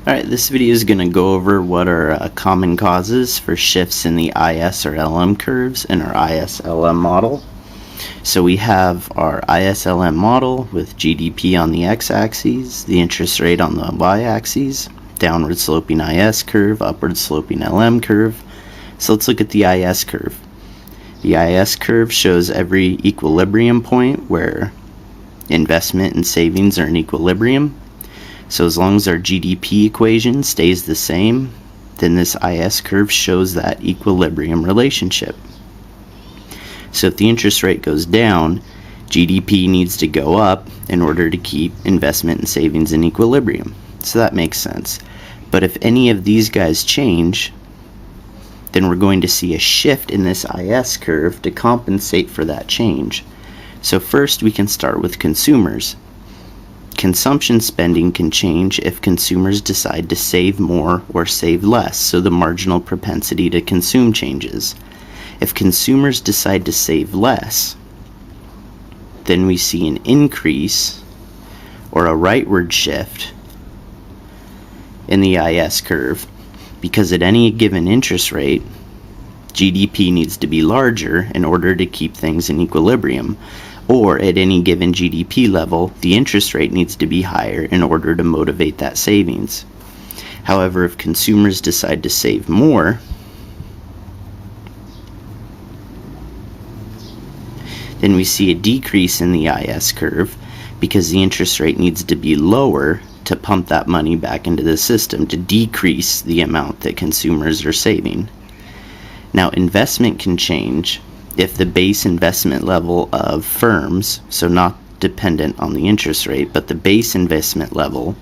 Alright, this video is going to go over what are common causes for shifts in the IS or LM curves in our ISLM model. So we have our ISLM model with GDP on the x-axis, the interest rate on the y-axis, downward sloping IS curve, upward sloping LM curve. So let's look at the IS curve. The IS curve shows every equilibrium point where investment and savings are in equilibrium. So as long as our GDP equation stays the same, then this IS curve shows that equilibrium relationship. So if the interest rate goes down, GDP needs to go up in order to keep investment and savings in equilibrium. So that makes sense. But if any of these guys change, then we're going to see a shift in this IS curve to compensate for that change. So first we can start with consumers. Consumption spending can change if consumers decide to save more or save less, so the marginal propensity to consume changes. If consumers decide to save less, then we see an increase or a rightward shift in the IS curve, because at any given interest rate, GDP needs to be larger in order to keep things in equilibrium. Or at any given GDP level, the interest rate needs to be higher in order to motivate that savings. However, if consumers decide to save more, then we see a decrease in the IS curve because the interest rate needs to be lower to pump that money back into the system to decrease the amount that consumers are saving. Now, investment can change if the base investment level of firms, so not dependent on the interest rate, but the base investment level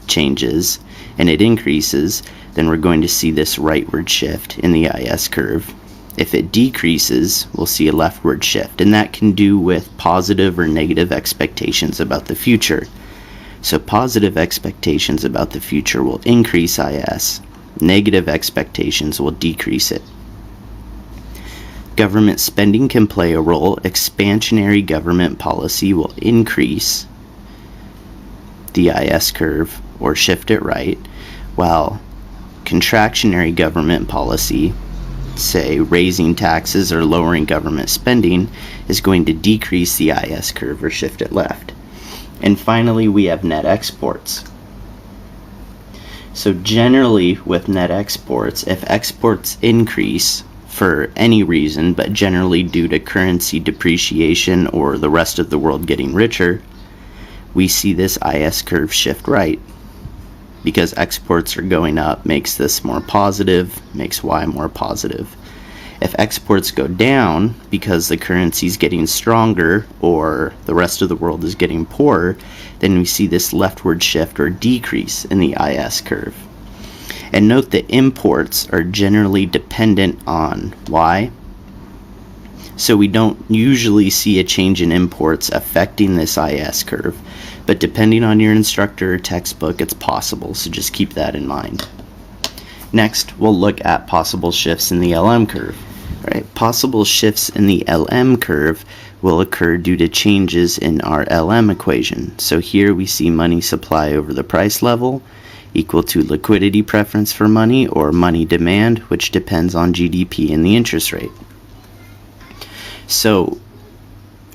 changes and it increases, then we're going to see this rightward shift in the IS curve. If it decreases, we'll see a leftward shift, and that can do with positive or negative expectations about the future. So positive expectations about the future will increase IS, negative expectations will decrease it. Government spending can play a role. Expansionary government policy will increase the IS curve or shift it right, while contractionary government policy, say raising taxes or lowering government spending, is going to decrease the IS curve or shift it left. And finally, we have net exports. So generally with net exports, if exports increase for any reason, but generally due to currency depreciation or the rest of the world getting richer, we see this IS curve shift right. Because exports are going up makes this more positive, makes Y more positive. If exports go down because the currency is getting stronger or the rest of the world is getting poorer, then we see this leftward shift or decrease in the IS curve. And note that imports are generally dependent on Y. So we don't usually see a change in imports affecting this IS curve, but depending on your instructor or textbook, it's possible, so just keep that in mind. Next, we'll look at possible shifts in the LM curve. All right, possible shifts in the LM curve will occur due to changes in our LM equation. So here we see money supply over the price level equal to liquidity preference for money, or money demand, which depends on GDP and the interest rate. So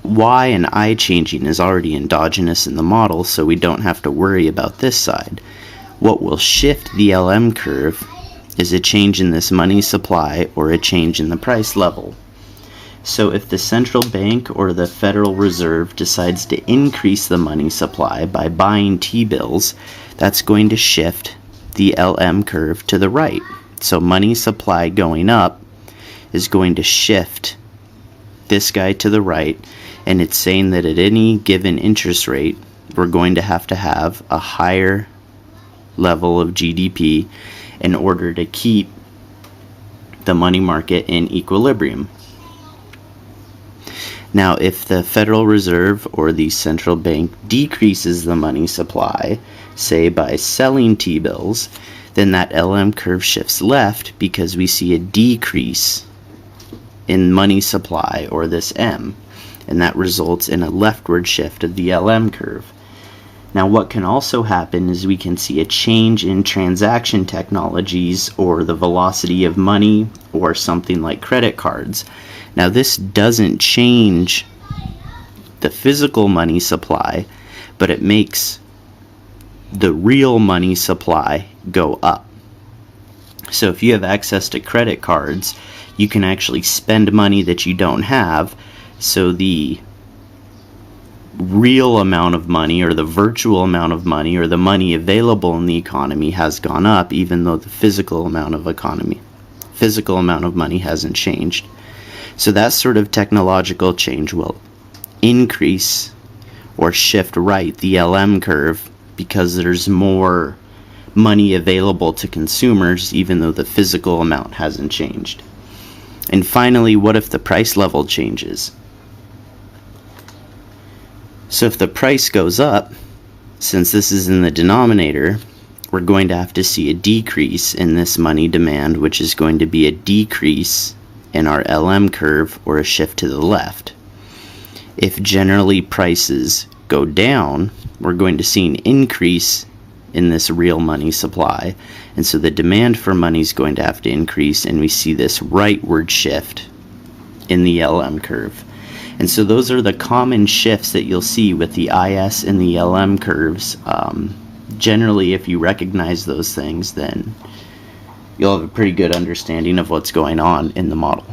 Y and I changing is already endogenous in the model, so we don't have to worry about this side. What will shift the LM curve is a change in this money supply or a change in the price level. So if the central bank or the Federal Reserve decides to increase the money supply by buying T-bills, that's going to shift the LM curve to the right. So money supply going up is going to shift this guy to the right, and it's saying that at any given interest rate, we're going to have a higher level of GDP in order to keep the money market in equilibrium. Now, if the Federal Reserve or the central bank decreases the money supply, say by selling T-bills, then that LM curve shifts left because we see a decrease in money supply, or this M, and that results in a leftward shift of the LM curve. Now, what can also happen is we can see a change in transaction technologies or the velocity of money or something like credit cards. Now, this doesn't change the physical money supply, but it makes the real money supply go up. So if you have access to credit cards, you can actually spend money that you don't have, so the real amount of money or the virtual amount of money or the money available in the economy has gone up, even though the physical amount of money hasn't changed. So that sort of technological change will increase or shift right the LM curve because there's more money available to consumers even though the physical amount hasn't changed. And finally, what if the price level changes? So if the price goes up, since this is in the denominator, we're going to have to see a decrease in this money demand, which is going to be a decrease in our LM curve or a shift to the left. If generally prices go down, we're going to see an increase in this real money supply, and so the demand for money is going to have to increase, and we see this rightward shift in the LM curve. And so those are the common shifts that you'll see with the IS and the LM curves. Generally, if you recognize those things, then you'll have a pretty good understanding of what's going on in the model.